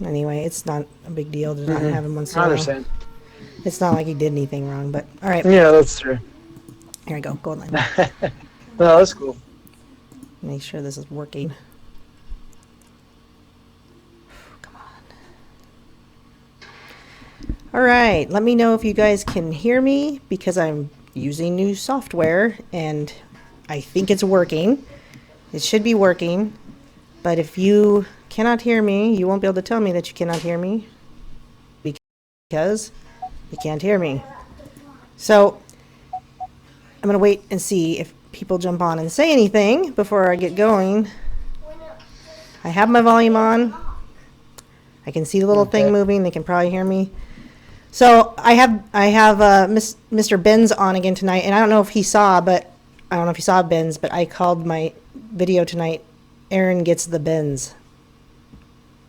Anyway, it's not a big deal to not have him once in I a while. understand. It's not like he did anything wrong, but all right. Yeah, that's true. Here we go. Gold line. No, that's cool. Make sure this is working. Come on. All right. Let me know if you guys can hear me because I'm using new software and I think it's working. It should be working. But if you cannot hear me, you won't be able to tell me that you cannot hear me because you can't hear me. So I'm going to wait and see if people jump on and say anything before I get going. I have my volume on. I can see the little thing moving. They can probably hear me. So I have Mr. Benz on again tonight, and I don't know if he saw Benz, but I called my video tonight. Erin gets the Benz.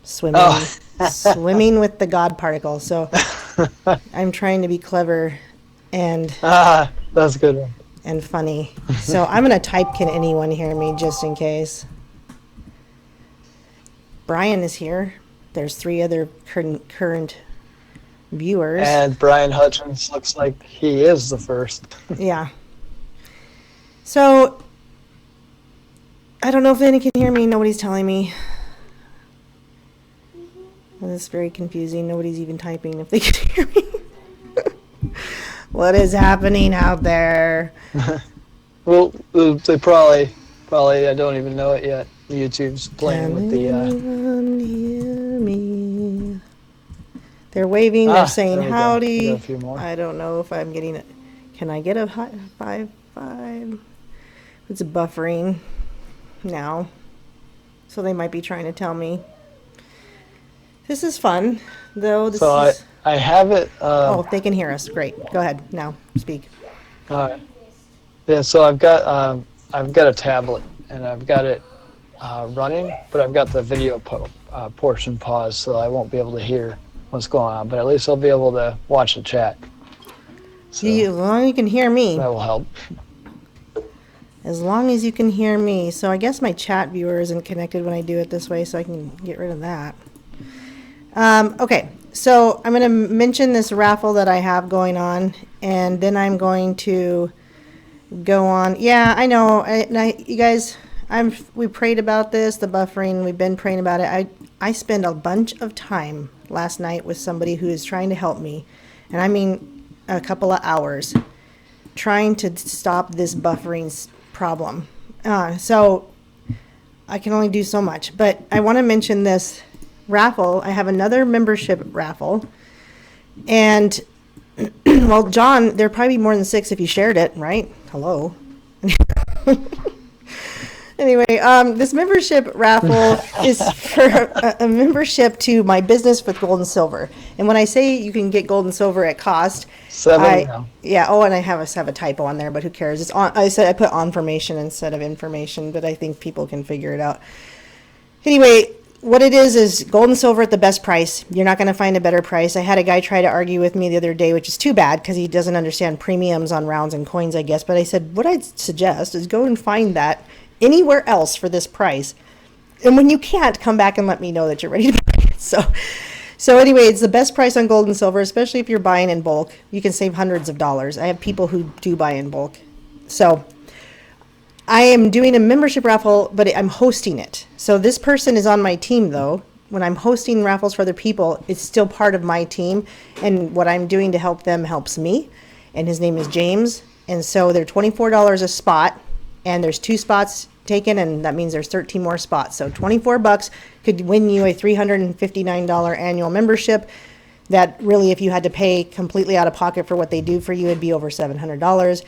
Swimming with the God particle. So I'm trying to be clever and that's a good one. And funny. So I'm going to type, can anyone hear me, just in case. Brian is here. There's 3 other current viewers. And Brian Hutchins looks like he is the first. Yeah. So I don't know if anyone can hear me. Nobody's telling me. This is very confusing. Nobody's even typing if they can hear me. What is happening out there? Well, they probably I don't even know it yet. YouTube's playing with the. Hear me. They're waving. They're saying howdy. A few more. I don't know if I'm getting it. Can I get a 5? It's buffering now, so they might be trying to tell me. This is fun, though. I have it. Oh, they can hear us. Great. Go ahead now. Speak. Yeah. So I've got a tablet and I've got it running, but I've got the video portion paused, so I won't be able to hear what's going on. But at least I'll be able to watch the chat. So as long as you can hear me. That will help. As long as you can hear me. So I guess my chat viewer isn't connected when I do it this way, so I can get rid of that. Okay. So I'm going to mention this raffle that I have going on, and then I'm going to go on. Yeah, I know. You guys, we prayed about this, the buffering. We've been praying about it. I spent a bunch of time last night with somebody who is trying to help me, and I mean a couple of hours, trying to stop this buffering problem. So I can only do so much, but I want to mention this raffle. I have another membership raffle, and well, John, there'd probably be more than 6 if you shared it, right? Hello. Anyway, this membership raffle is for a membership to my business with gold and silver. And when I say you can get gold and silver at cost, 7 now. Yeah. Oh, and I have a typo on there, but who cares? It's on. I said I put information instead of information, but I think people can figure it out. Anyway, what it is gold and silver at the best price. You're not going to find a better price. I had a guy try to argue with me the other day, which is too bad because he doesn't understand premiums on rounds and coins, I guess. But I said, what I'd suggest is go and find that anywhere else for this price. And when you can't, come back and let me know that you're ready to buy it. So anyway, it's the best price on gold and silver, especially if you're buying in bulk. You can save hundreds of dollars. I have people who do buy in bulk. So I am doing a membership raffle, but I'm hosting it. So this person is on my team, though. When I'm hosting raffles for other people, it's still part of my team. And what I'm doing to help them helps me. And his name is James. And so they're $24 a spot. And there's 2 spots taken, and that means there's 13 more spots. So $24 could win you a $359 annual membership. That really, if you had to pay completely out of pocket for what they do for you, it'd be over $700.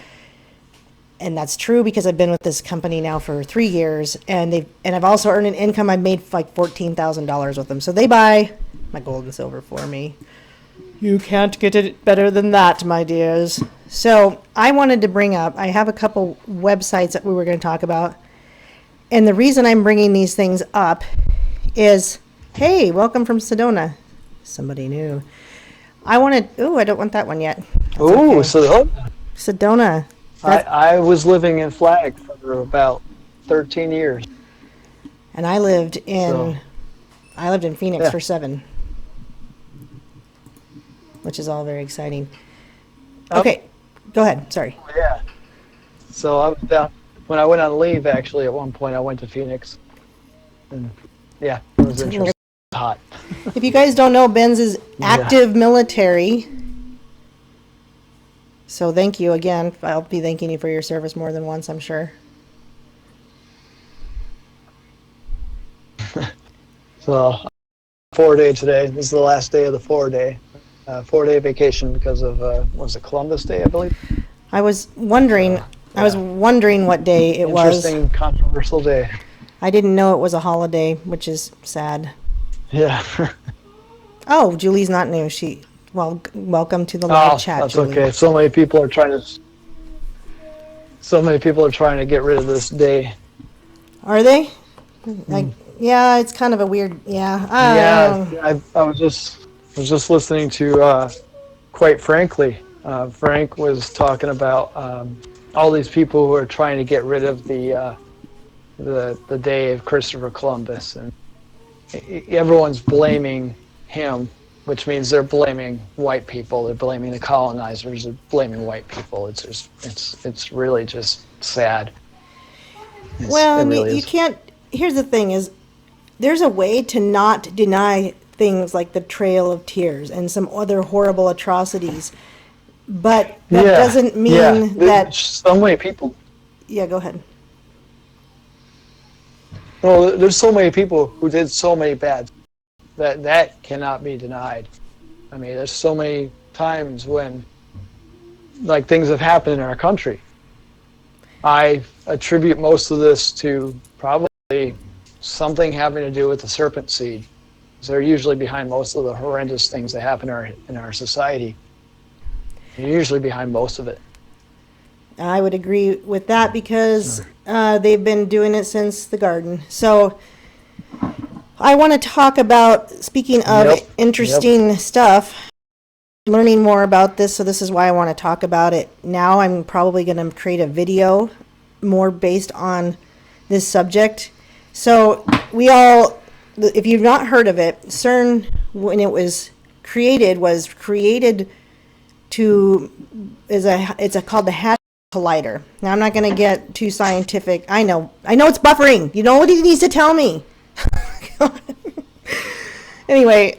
And that's true because I've been with this company now for 3 years, and I've also earned an income. I've made like $14,000 with them. So they buy my gold and silver for me. You can't get it better than that, my dears. So I wanted to bring up, I have a couple websites that we were going to talk about. And the reason I'm bringing these things up is, hey, welcome from Sedona. Somebody new. I don't want that one yet. Ooh, okay. Sedona. I was living in Flag for about 13 years. And I lived in Phoenix for 7. which is all very exciting. Oh. Okay, go ahead. Sorry. Yeah. So I was down when I went on leave. Actually, at one point, I went to Phoenix, and yeah, it was interesting. Hot. If you guys don't know, Benz is active military. So thank you again. I'll be thanking you for your service more than once, I'm sure. So 4-day today. This is the last day of the 4-day. 4-day vacation because of was it Columbus Day, I believe. I was wondering. I was wondering what day it was. Interesting, controversial day. I didn't know it was a holiday, which is sad. Yeah. Oh, Julie's not new. Welcome to the live chat, that's Julie. okay. So many people are trying to get rid of this day. Are they? Yeah, it's kind of a weird. Yeah. I was just listening to, quite frankly, Frank was talking about all these people who are trying to get rid of the day of Christopher Columbus, and everyone's blaming him, which means they're blaming white people. They're blaming the colonizers. They're blaming white people. It's really just sad. You can't. Here's the thing: is there's a way to not deny things like the Trail of Tears and some other horrible atrocities, but that doesn't mean that so many people. Yeah, go ahead. Well, there's so many people who did so many bad that cannot be denied. I mean, there's so many times when like things have happened in our country. I attribute most of this to probably something having to do with the serpent seed. They're usually behind most of the horrendous things that happen in our society. They're usually behind most of it. I would agree with that because they've been doing it since the garden. So I want to talk about, speaking of interesting stuff, learning more about this. So this is why I want to talk about it now. I'm probably going to create a video more based on this subject. So if you've not heard of it, CERN, when it was created it's called the Hadron Collider. Now I'm not going to get too scientific. I know it's buffering. You know what he needs to tell me. Anyway,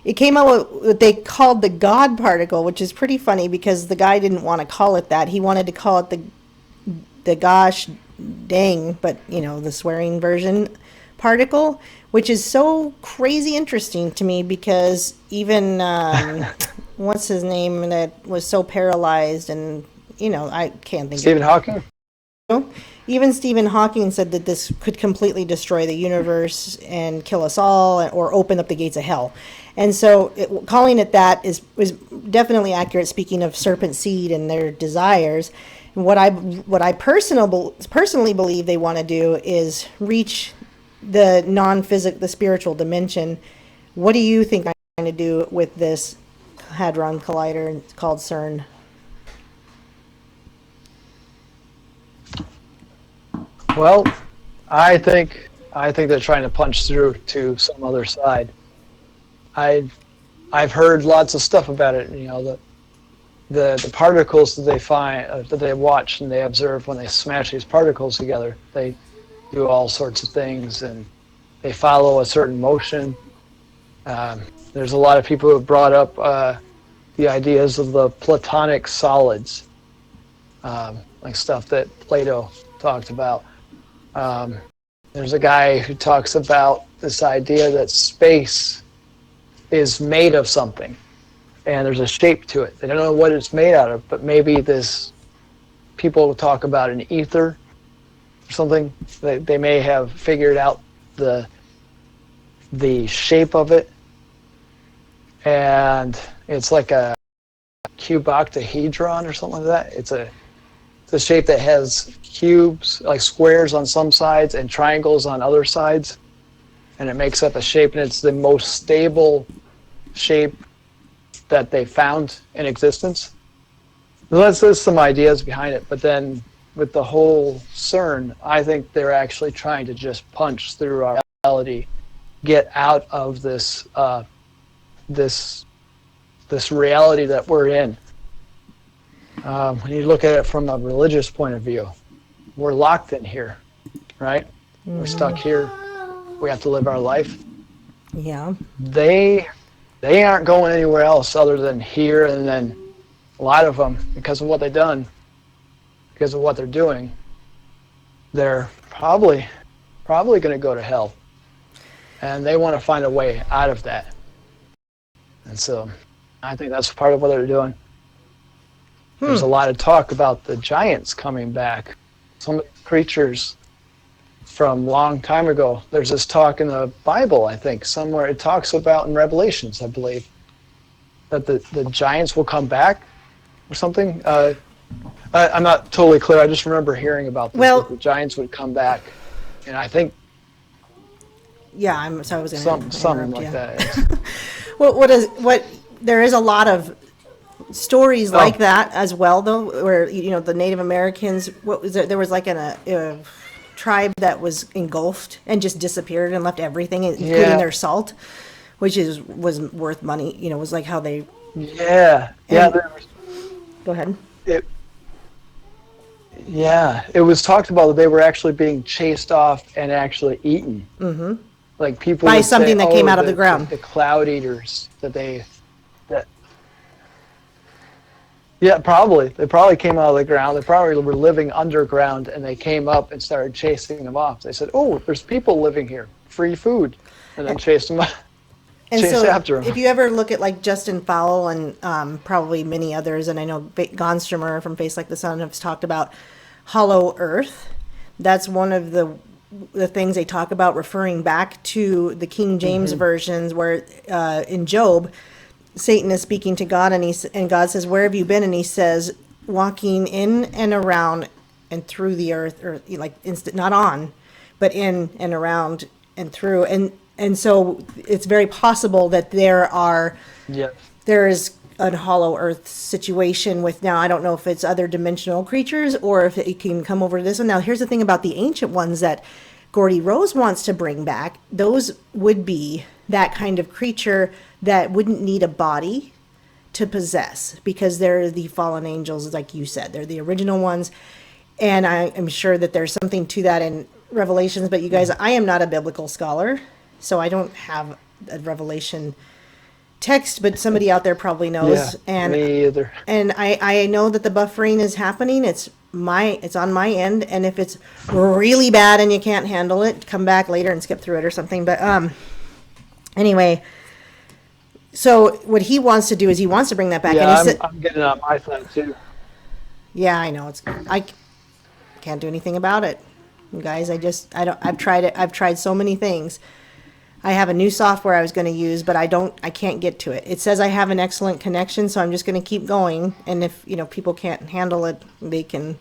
it came out with what they called the God particle, which is pretty funny because the guy didn't want to call it that. He wanted to call it the gosh dang, but the swearing version particle, which is so crazy interesting to me because even what's his name that was so paralyzed, and I can't think Stephen Hawking. Even Stephen Hawking said that this could completely destroy the universe and kill us all, or open up the gates of hell. And so calling it that was definitely accurate, speaking of serpent seed and their desires. And what I personally believe they want to do is reach the the spiritual dimension. What do you think I'm trying to do with this Hadron Collider called CERN? Well, I think they're trying to punch through to some other side. I've heard lots of stuff about it. The particles that they find, that they watch and they observe when they smash these particles together, they do all sorts of things and they follow a certain motion. There's a lot of people who have brought up the ideas of the platonic solids, like stuff that Plato talked about. There's a guy who talks about this idea that space is made of something and there's a shape to it. They don't know what it's made out of, but maybe people talk about an ether or something. They may have figured out the shape of it, and it's like a cuboctahedron or something like that. It's a shape that has cubes, like squares on some sides and triangles on other sides, and it makes up a shape, and it's the most stable shape that they found in existence. There's some ideas behind it, but then with the whole CERN, I think they're actually trying to just punch through our reality, get out of this this reality that we're in. When you look at it from a religious point of view, we're locked in here, right? Mm-hmm. We're stuck here. We have to live our life. Yeah. They aren't going anywhere else other than here, and then a lot of them, because of what they've done, because of what they're doing, they're probably going to go to hell. And they want to find a way out of that. And so I think that's part of what they're doing. There's a lot of talk about the giants coming back. Some creatures from a long time ago. There's this talk in the Bible, I think, somewhere it talks about in Revelations, I believe, that the giants will come back or something. I'm not totally clear. I just remember hearing about this, that the giants would come back. And I think so I was going to something like that. There is a lot of stories like that as well, though, where the Native Americans, there was like a tribe that was engulfed and just disappeared and left everything, including their salt, which was worth money. Was like how they. Yeah. Go ahead. It was talked about that they were actually being chased off and actually eaten. Mm-hmm. Like people by something that came out of the ground. The cloud eaters Yeah, probably. They probably came out of the ground. They probably were living underground, and they came up and started chasing them off. They said, "Oh, there's people living here. Free food," and then chased them. After them. If you ever look at like Justin Fowle and probably many others, and I know Gonstremer from Face Like the Sun has talked about Hollow Earth. That's one of the things they talk about, referring back to the King James versions, where in Job, Satan is speaking to God, and God says, "Where have you been?" And he says, "Walking in and around and through the earth," or like not on, but in and around and through. And so it's very possible that there is a hollow earth situation with, now I don't know if it's other dimensional creatures or if it can come over to this one. Now here's the thing about the ancient ones that Gordy Rose wants to bring back. Those would be that kind of creature that wouldn't need a body to possess, because they're the fallen angels, like you said. They're the original ones. And I am sure that there's something to that in Revelations. But you guys, I am not a biblical scholar, so I don't have a Revelation text, but somebody out there probably knows. Yeah, me either. And I know that the buffering is happening. It's on my end. And if it's really bad and you can't handle it, come back later and skip through it or something. But anyway, so what he wants to do is he wants to bring that back. Yeah, and I'm getting on my side too. Yeah, I know. I can't do anything about it, you guys. I've tried it. I've tried so many things. I have a new software I was going to use, but I can't get to it. It says I have an excellent connection, so I'm just going to keep going. And if people can't handle it, they can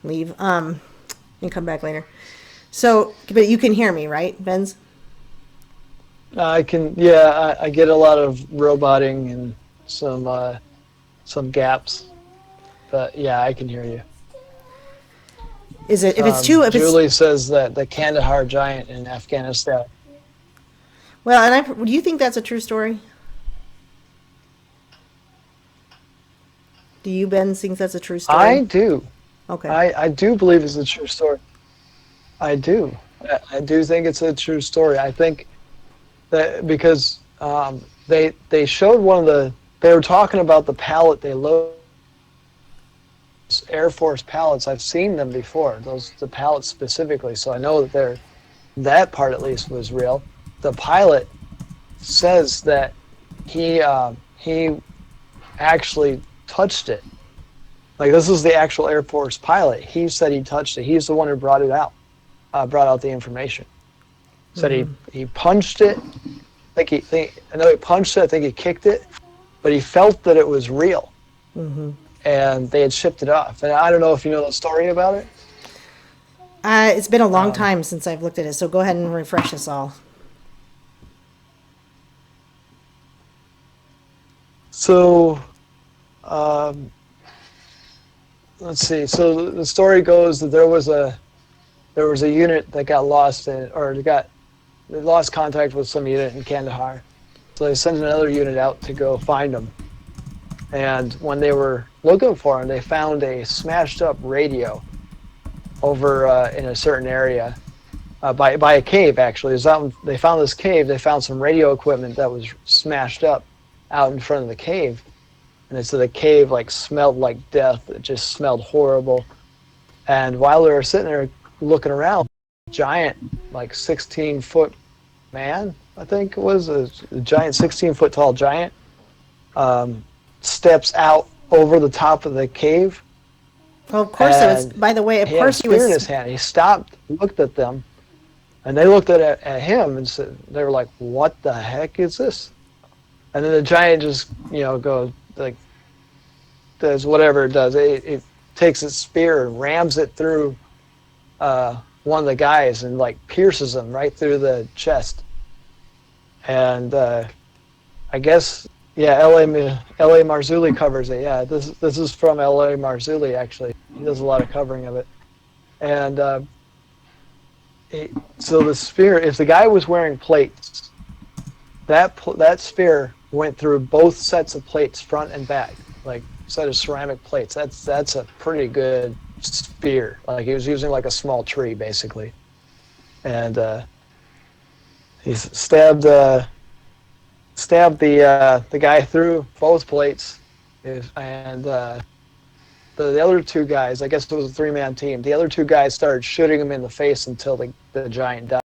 leave and come back later. So, but you can hear me, right, Benz? I can. Yeah, I get a lot of roboting and some gaps, but yeah, I can hear you. Is it if it's too? If Julie says that the Kandahar giant in Afghanistan. Well, and do you think that's a true story? Do you, Ben, think that's a true story? I do. Okay. I do believe it's a true story. I do. I do think it's a true story. I think that because they showed they were talking about the pallet they loaded. Air Force pallets. I've seen them before. The pallets specifically, so I know that that part at least was real. The pilot says that he actually touched it. Like, this is the actual Air Force pilot. He said he touched it. He's the one who brought out the information. Said he punched it. I know he punched it. I think he kicked it, but he felt that it was real. Mm-hmm. And they had shipped it off. And I don't know if you know the story about it. It's been a long time since I've looked at it, so go ahead and refresh us all. So, let's see. So the story goes that there was a unit that got lost they lost contact with some unit in Kandahar. So they sent another unit out to go find them. And when they were looking for them, they found a smashed up radio over in a certain area by a cave, actually. They found this cave. They found some radio equipment that was smashed up out in front of the cave. And they said the cave like smelled like death. It just smelled horrible. And while they were sitting there looking around, a giant, like 16-foot man, I think it was, a giant 16-foot tall giant, steps out over the top of the cave. Well, of course it was. By the way, of course he was. In his hand. He stopped, looked at them, and they looked at him and said, they were like, "What the heck is this?" And then the giant just, goes like, does whatever it does. It takes its spear and rams it through one of the guys and like pierces him right through the chest. And I guess. Yeah, L.A. Marzulli covers it. Yeah, this is from L.A. Marzulli, actually. He does a lot of covering of it. And so the spear, if the guy was wearing plates, that spear went through both sets of plates, front and back, like a set of ceramic plates. That's a pretty good spear. Like he was using like a small tree, basically. And he stabbed the guy through both plates, and the other two guys, I guess it was a 3-man team, the other two guys started shooting him in the face until the giant died.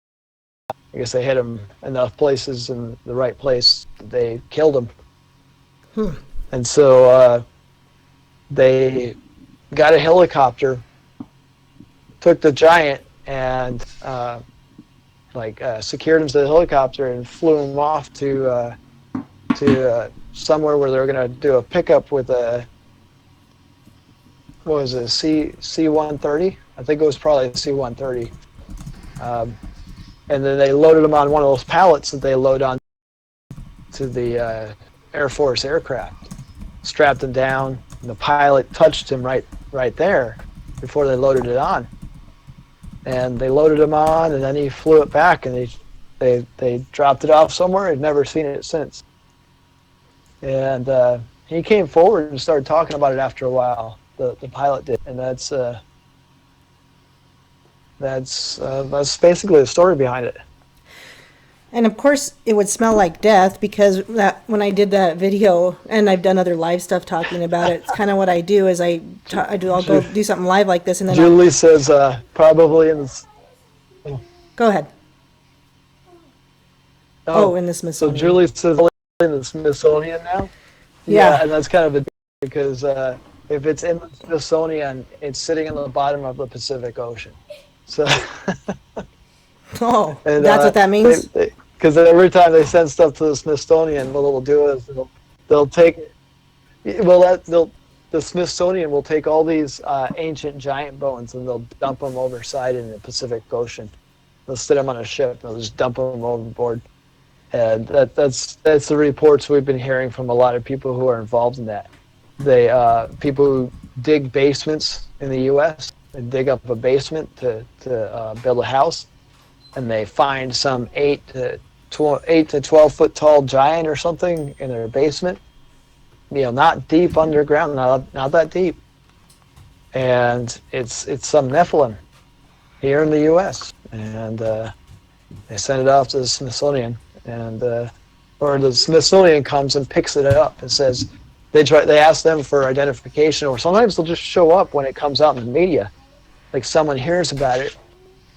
I guess they hit him enough places in the right place that they killed him. And so they got a helicopter, took the giant, and secured him to the helicopter and flew him off to somewhere where they were going to do a pickup with a, what was it, C-130? I think it was probably a C-130. And then they loaded him on one of those pallets that they load on to the Air Force aircraft. Strapped him down, and the pilot touched him right there before they loaded it on. And they loaded him on, and then he flew it back, and they dropped it off somewhere. I'd never seen it since. And he came forward and started talking about it after a while. The pilot did, and that's basically the story behind it. And of course, it would smell like death because when I did that video, and I've done other live stuff talking about it, it's kind of what I do is I'll go do something live like this, and then Julie says probably in the. Go ahead. In the Smithsonian. So Julie says in the Smithsonian now. Yeah, and that's kind of a because if it's in the Smithsonian, it's sitting in the bottom of the Pacific Ocean. So. Oh, and, that's what that means? Because every time they send stuff to the Smithsonian, what they'll do is they'll take, the Smithsonian will take all these ancient giant bones and they'll dump them overside in the Pacific Ocean. They'll sit them on a ship and they'll just dump them overboard. And that's the reports we've been hearing from a lot of people who are involved in that. People who dig basements in the U.S. They dig up a basement to build a house. And they find some 8 to 12 foot tall giant or something in their basement, not deep underground, not that deep, and it's some Nephilim here in the U.S. and they send it off to the Smithsonian, and or the Smithsonian comes and picks it up and says they ask them for identification, or sometimes they'll just show up when it comes out in the media, like someone hears about it.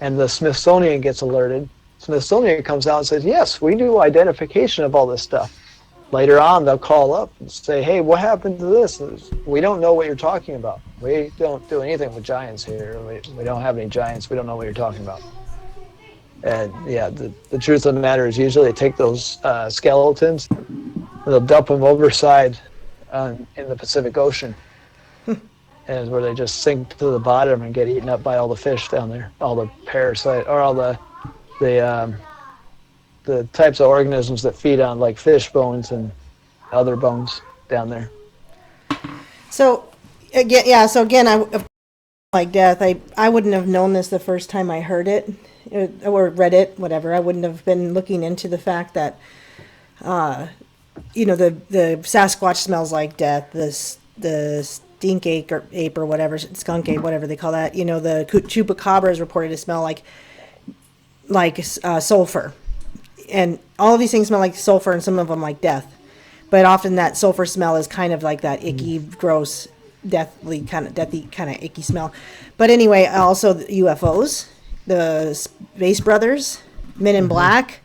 And the Smithsonian gets alerted. Smithsonian comes out and says, yes, we do identification of all this stuff. Later on, they'll call up and say, hey, what happened to this? We don't know what you're talking about. We don't do anything with giants here. We don't have any giants. We don't know what you're talking about. And yeah, the truth of the matter is usually they take those skeletons and they'll dump them overside in the Pacific Ocean. And where they just sink to the bottom and get eaten up by all the fish down there, all the parasite, or all the types of organisms that feed on like fish bones and other bones down there. So again, I like death. I wouldn't have known this the first time I heard it or read it, whatever. I wouldn't have been looking into the fact that The Sasquatch smells like death. The stink ape or whatever, skunk ape, whatever they call that. The chupacabra is reported to smell like sulfur, and all of these things smell like sulfur, and some of them like death. But often that sulfur smell is kind of like that icky, gross, deathy kind of icky smell. But anyway, also the UFOs, the Space Brothers, Men in Black,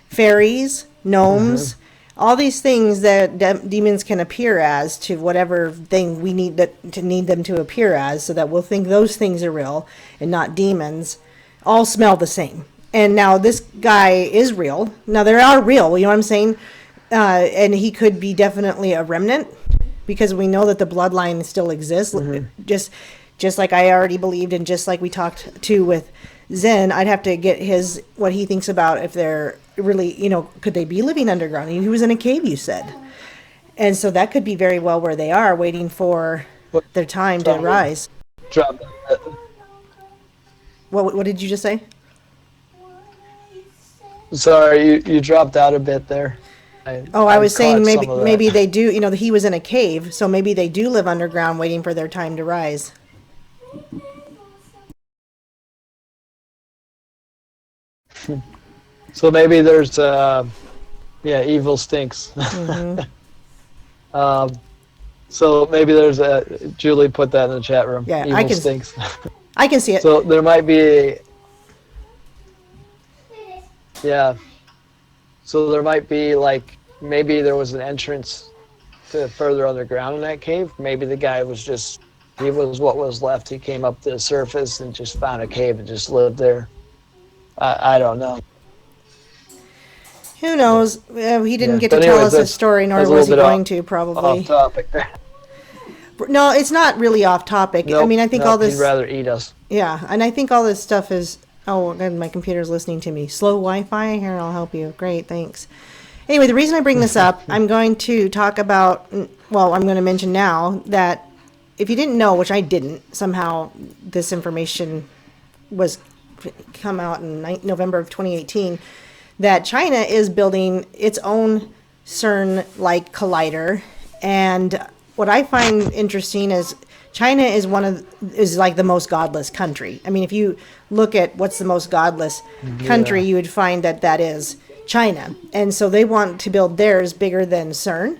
fairies, gnomes, all these things that demons can appear as to whatever thing we need them to appear as, so that we'll think those things are real and not demons, all smell the same. And now this guy is real. Now they are real, you know what I'm saying? And he could be definitely a remnant, because we know that the bloodline still exists. Just like I already believed, and just like we talked to with Zen, I'd have to get what he thinks about if they're really, could they be living underground? He was in a cave, you said. And so that could be very well where they are, waiting for their time to rise. What did you just say? Sorry, you dropped out a bit there. I was saying maybe they do, he was in a cave, so maybe they do live underground waiting for their time to rise. So maybe there's evil stinks. So maybe there's Julie put that in the chat room. Yeah, evil stinks. I can see it. So there might be so there might be maybe there was an entrance to further underground in that cave. Maybe the guy he was what was left. He came up to the surface and just found a cave and just lived there. I don't know. Who knows? He didn't get to tell us his story, nor was he going to, probably. Off topic there. No, it's not really off topic. Nope, I mean, I think all this... He'd rather eat us. Yeah, and I think all this stuff is... Oh, and my computer's listening to me. Slow Wi-Fi? Here, I'll help you. Great, thanks. Anyway, the reason I bring this up, I'm going to talk about... Well, I'm going to mention now that if you didn't know, which I didn't, somehow this information was come out in November of 2018, that China is building its own CERN-like collider. And what I find interesting is China is like the most godless country. I mean, if you look at what's the most godless country, you would find that is China. And so they want to build theirs bigger than CERN.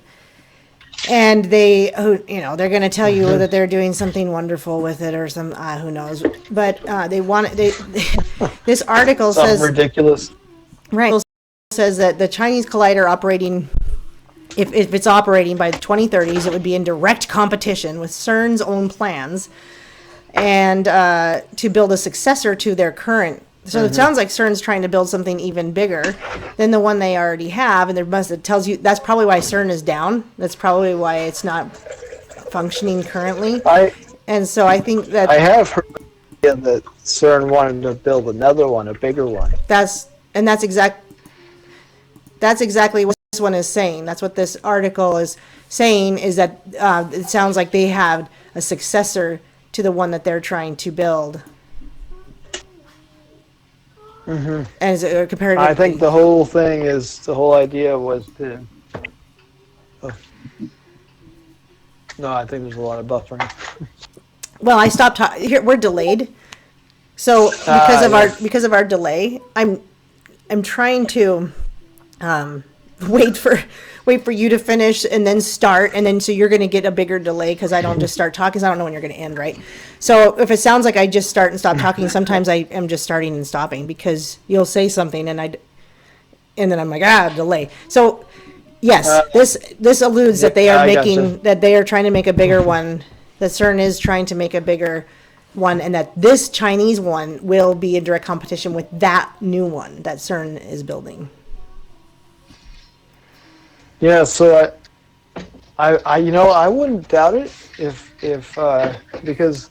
And they're going to tell you that they're doing something wonderful with it, or some who knows. But this article says ridiculous. Right. It says that the Chinese collider operating, if it's operating by the 2030s, it would be in direct competition with CERN's own plans, and to build a successor to their current. So it sounds like CERN's trying to build something even bigger than the one they already have, and it tells you that's probably why CERN is down. That's probably why it's not functioning currently. And so I think that I have heard that CERN wanted to build another one, a bigger one. That's exactly what this one is saying. That's what this article is saying, is that it sounds like they have a successor to the one that they're trying to build. As compared to, I think the whole idea was to... No, I think there's a lot of buffering. Well, I stopped here. We're delayed. So because of our delay, I'm trying to wait for you to finish and then start, and then so you're going to get a bigger delay because I don't just start talking. 'Cause I don't know when you're going to end, right? So if it sounds like I just start and stop talking, sometimes I am just starting and stopping because you'll say something and then I'm like delay. So yes, this alludes that they are that they are trying to make a bigger one. That CERN is trying to make a bigger one, and that this Chinese one will be in direct competition with that new one that CERN is building. Yeah, so I wouldn't doubt it if because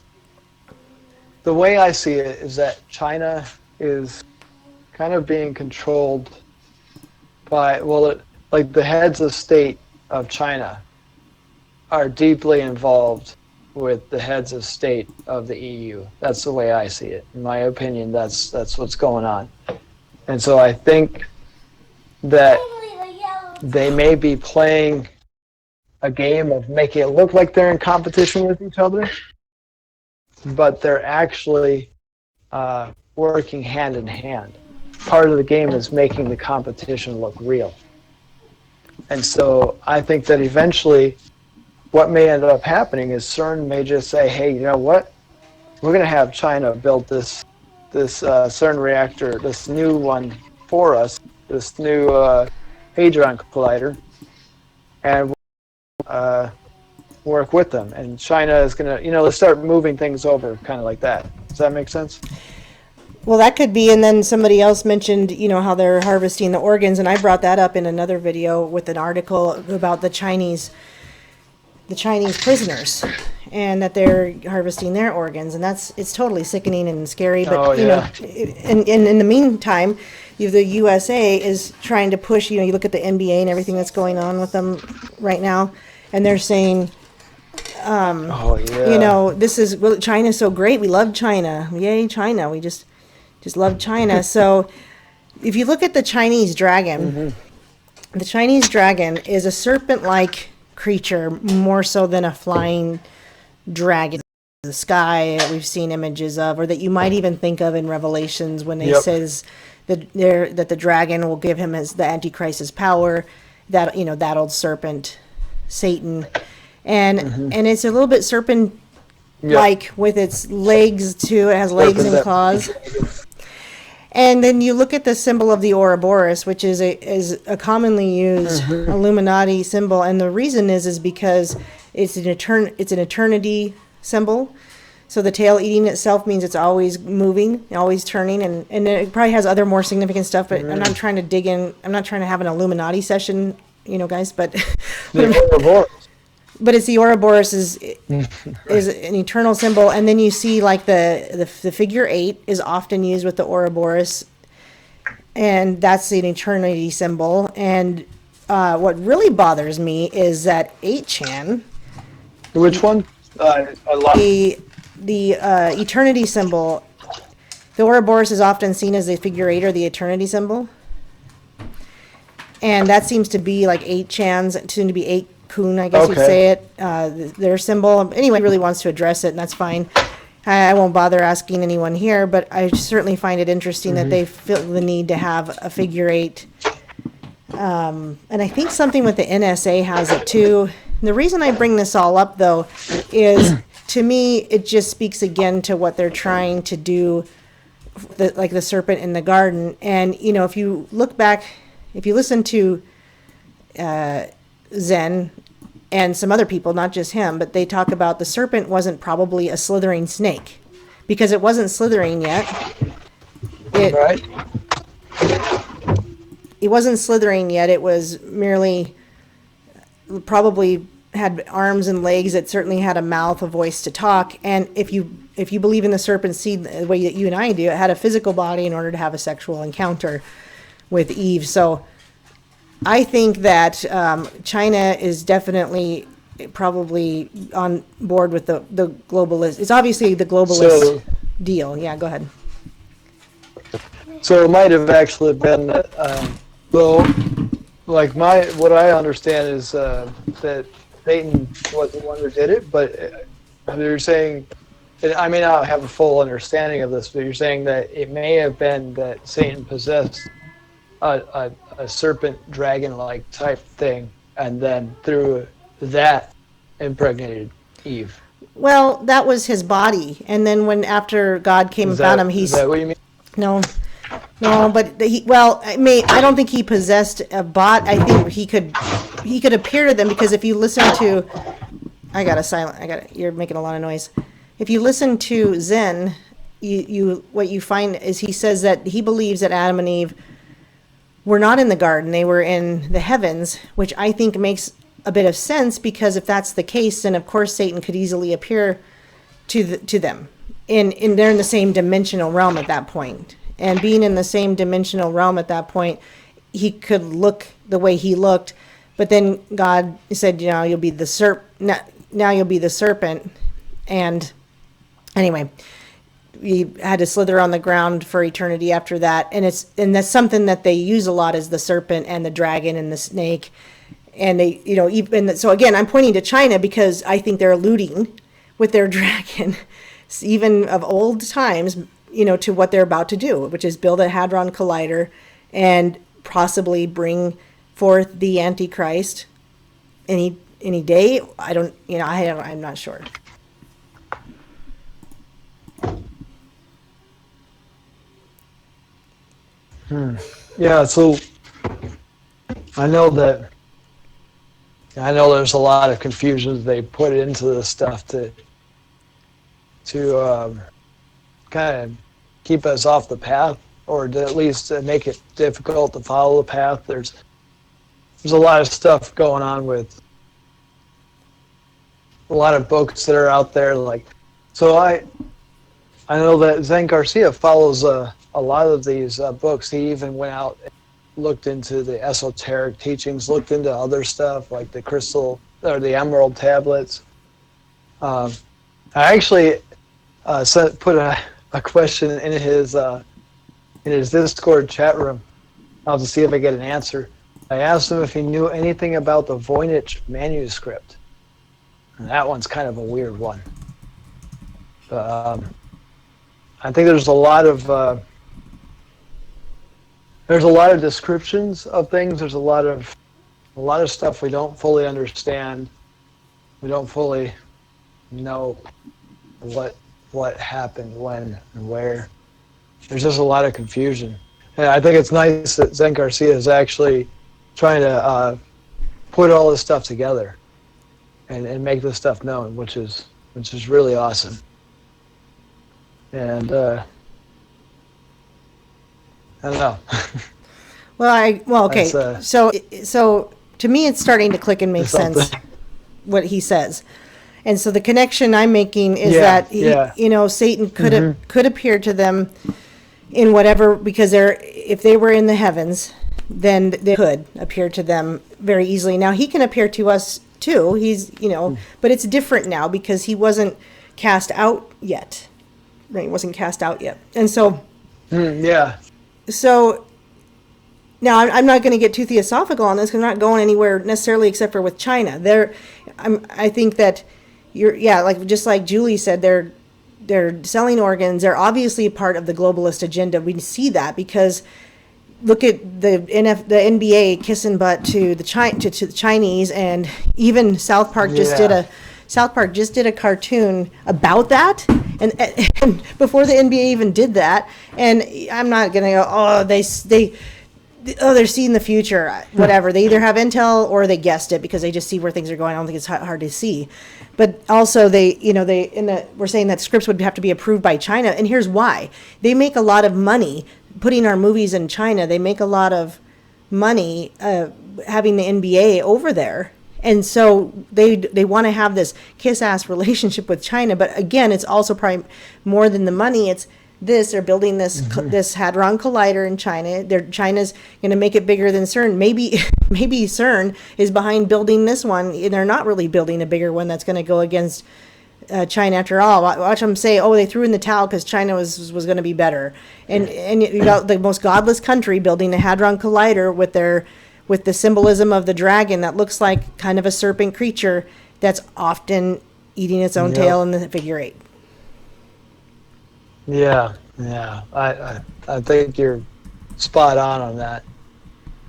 the way I see it is that China is kind of being controlled by the heads of state of China are deeply involved with the heads of state of the EU. That's the way I see it. In my opinion, that's what's going on. And so I think that they may be playing a game of making it look like they're in competition with each other, but they're actually working hand in hand. Part of the game is making the competition look real. And so I think that eventually what may end up happening is CERN may just say, hey, you know what? We're going to have China build this CERN reactor, this new one for us, this new Hadron Collider, and work with them. And China is going to, let's start moving things over, kind of like that. Does that make sense? Well, that could be. And then somebody else mentioned, how they're harvesting the organs. And I brought that up in another video with an article about the Chinese prisoners, and that they're harvesting their organs. And it's totally sickening and scary. But, and in the meantime, the USA is trying to push, you look at the NBA and everything that's going on with them right now. And they're saying, China's so great. We love China. Yay, China. We just love China. So if you look at the Chinese dragon, the Chinese dragon is a serpent-like creature more so than a flying dragon. The sky that we've seen images of, or that you might even think of in Revelations when they says that the dragon will give him the Antichrist's power, that that old serpent, Satan, and it's a little bit serpent like with its legs too. It has legs and claws. And then you look at the symbol of the Ouroboros, which is a commonly used Illuminati symbol, and the reason is because it's an eternity symbol. So the tail eating itself means it's always moving, always turning, and it probably has other more significant stuff. But I'm not trying to dig in. I'm not trying to have an Illuminati session, guys. But but it's the Ouroboros is an eternal symbol, and then you see like the figure 8 is often used with the Ouroboros, and that's an eternity symbol. And what really bothers me is that 8chan. Which one? The eternity symbol. The Ouroboros is often seen as the figure 8 or the eternity symbol, and that seems to be like 8chan's, soon to be 8kun, I guess you'd say it. Their symbol. Anyway, really wants to address it, and that's fine. I won't bother asking anyone here, but I certainly find it interesting that they feel the need to have a figure 8. And I think something with the NSA has it too. And the reason I bring this all up, though, is to me, it just speaks again to what they're trying to do, like the serpent in the garden. And, if you look back, if you listen to Zen and some other people, not just him, but they talk about the serpent wasn't probably a slithering snake because it wasn't slithering yet. It wasn't slithering yet. It was merely probably had arms and legs. It certainly had a mouth, a voice to talk. And if you believe in the serpent seed the way that you and I do, it had a physical body in order to have a sexual encounter with Eve. So I think that China is definitely probably on board with the globalist. It's obviously the globalist deal. Yeah, go ahead. So it might have actually been what I understand is that Satan was the one who did it, but you're saying, and I may not have a full understanding of this, but you're saying that it may have been that Satan possessed a serpent dragon-like type thing, and then through that impregnated Eve. Well, that was his body, and then after God came and found him, is that what you mean? No, but I don't think he possessed a bot. I think he could appear to them, because if you listen to, you're making a lot of noise. If you listen to Zen, what you find is he says that he believes that Adam and Eve were not in the garden, they were in the heavens, which I think makes a bit of sense, because if that's the case, then of course Satan could easily appear to them. They're in the same dimensional realm at that point. And being in the same dimensional realm at that point, he could look the way he looked, but then God said, you'll be the now you'll be the serpent. And anyway, we had to slither on the ground for eternity after that. And that's something that they use a lot, is the serpent and the dragon and the snake. And they, even so, again, I'm pointing to China because I think they're alluding with their dragon, even of old times, to what they're about to do, which is build a hadron collider and possibly bring forth the Antichrist any day. I'm not sure. Yeah, so I know there's a lot of confusion they put into this stuff to kind of keep us off the path, or to at least make it difficult to follow the path. There's a lot of stuff going on with a lot of books that are out there. So I know that Zen Garcia follows a lot of these books. He even went out and looked into the esoteric teachings, looked into other stuff like the crystal or the emerald tablets. I actually put a question in his Discord chat room. I'll just see if I get an answer. I asked him if he knew anything about the Voynich manuscript. And that one's kind of a weird one. I think there's a lot of descriptions of things. There's a lot of stuff we don't fully understand. We don't fully know what happened, when, and where. There's just a lot of confusion. And I think it's nice that Zen Garcia is actually trying to put all this stuff together and make this stuff known, which is really awesome. And I don't know. Okay. So to me, it's starting to click and make sense what he says. And so the connection I'm making is that Satan could appear to them in whatever, because if they were in the heavens, then they could appear to them very easily. Now he can appear to us too. He's but it's different now because he wasn't cast out yet. Right, he wasn't cast out yet, and so So now I'm not going to get too theosophical on this because I'm not going anywhere necessarily except for with China. I think that just like Julie said, they're selling organs. They're obviously a part of the globalist agenda. We see that because look at the NBA kissing butt to the Chinese, and even South Park just did a cartoon about that, and before the NBA even did that. And I'm not gonna go, they're seeing the future, whatever. They either have intel or they guessed it because they just see where things are going. I don't think it's hard to see. But also we're saying that scripts would have to be approved by China, and here's why. They make a lot of money putting our movies in China. They make a lot of money having the NBA over there. And so they want to have this kiss-ass relationship with China. But again, it's also probably more than the money. It's this. They're building this Hadron Collider in China. China's going to make it bigger than CERN. Maybe CERN is behind building this one. They're not really building a bigger one that's going to go against China after all. Watch them say, they threw in the towel because China was going to be better. And you got the most godless country building a Hadron Collider with the symbolism of the dragon that looks like kind of a serpent creature that's often eating its own tail in the figure eight. Yeah. I think you're spot on that.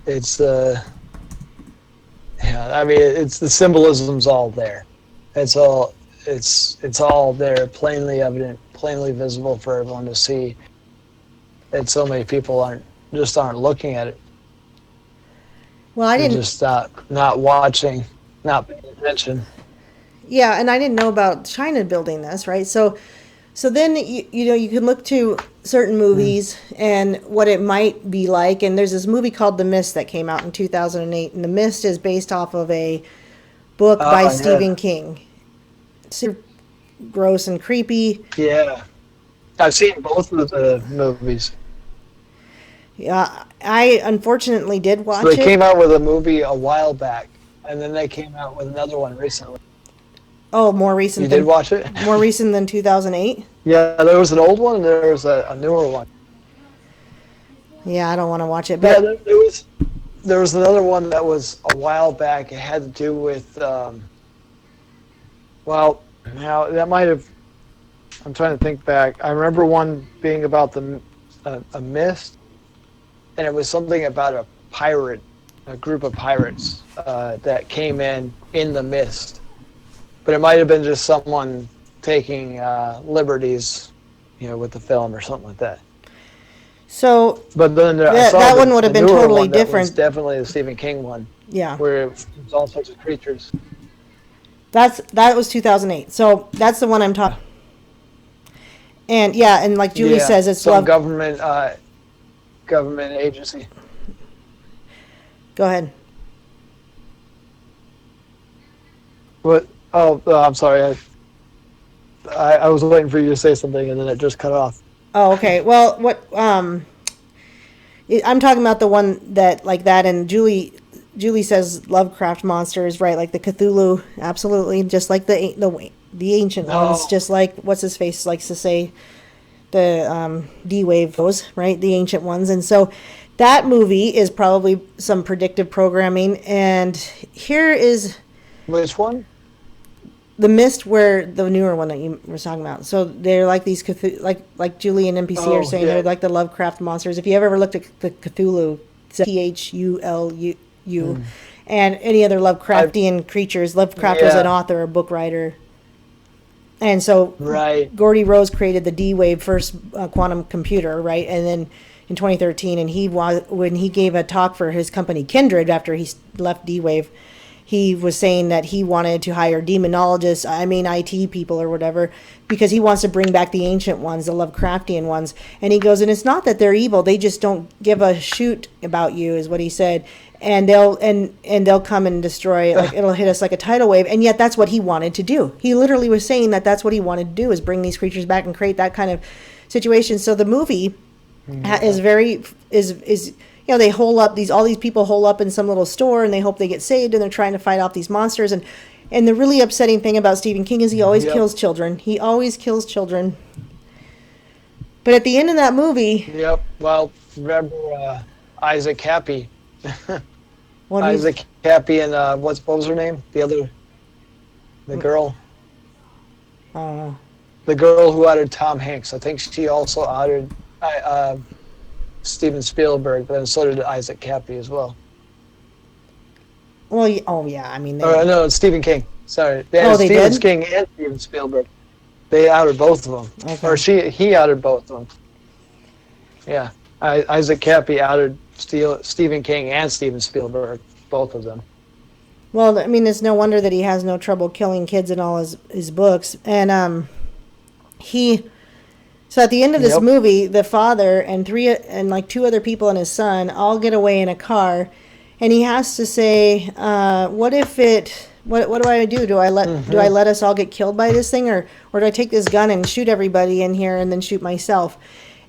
It's it's the symbolism's all there. It's all there, plainly evident, plainly visible for everyone to see. And so many people aren't looking at it. Well, I didn't just not watching, not paying attention. Yeah, and I didn't know about China building this, right? So then you can look to certain movies and what it might be like. And there's this movie called The Mist that came out in 2008, and The Mist is based off of a book by Stephen King. It's super gross and creepy. Yeah, I've seen both of the movies. Yeah, I unfortunately did watch it. They came out with a movie a while back, and then they came out with another one recently. Oh, more recent You than did watch it? more recent than 2008. Yeah, there was an old one and there was a newer one. Yeah, I don't want to watch it, Yeah, but there was another one that was a while back. It had to do with well, now that might have. I'm trying to think back. I remember one being about a mist, and it was something about a pirate, a group of pirates that came in the mist. But it might have been just someone taking liberties, with the film or something like that. so But then that one would have been totally one that was different. definitely the Stephen King one, Yeah, where it was all sorts of creatures. that was 2008. So that's the one I'm talking. And yeah, and like Julie says, it's some love. government agency. Go ahead. What? Oh, I'm sorry. I was waiting for you to say something, and then it just cut off. Oh, okay. Well, I'm talking about the one that like that, and Julie says Lovecraft monsters, right? Like the Cthulhu, absolutely, just like the ancient ones, just like what's his face likes to say, the D-Wave those, right? The ancient ones, and so that movie is probably some predictive programming. And here is Which one? The Mist, where the newer one that you were talking about. So they're like these Cthulhu, like Julie and NPC are saying, they're like the Lovecraft monsters. If you ever looked at the Cthulhu, Thulu, and any other Lovecraftian creatures, Lovecraft was an author, a book writer. And so Gordy Rose created the D-Wave first quantum computer, right? And then in 2013, and when he gave a talk for his company Kindred after he left D-Wave, he was saying that he wanted to hire demonologists, IT people or whatever, because he wants to bring back the ancient ones, the Lovecraftian ones. And he goes, and it's not that they're evil; they just don't give a shoot about you, is what he said. And they'll come and destroy. Like it'll hit us like a tidal wave. And yet that's what he wanted to do. He literally was saying that that's what he wanted to do, is bring these creatures back and create that kind of situation. So the movie is they hole up all these people hole up in some little store, and they hope they get saved, and they're trying to fight off these monsters. And the really upsetting thing about Stephen King is he always kills children. He always kills children. But at the end of that movie, well, remember Isaac Cappy. Isaac Cappy and what was her name? The girl. The girl who outed Tom Hanks. I think she also outed Steven Spielberg, but then so did Isaac Cappy as well. Well, yeah. I mean, no, it's Stephen King. Sorry, Stephen King and Steven Spielberg. They outed both of them, or he outed both of them. Yeah, Isaac Cappy outed Stephen King and Steven Spielberg, both of them. Well, I mean, it's no wonder that he has no trouble killing kids in all his books, and So at the end of this movie, the father and two other people and his son all get away in a car, and he has to say, "What if it? What do I do? Do I let us all get killed by this thing, or do I take this gun and shoot everybody in here and then shoot myself?"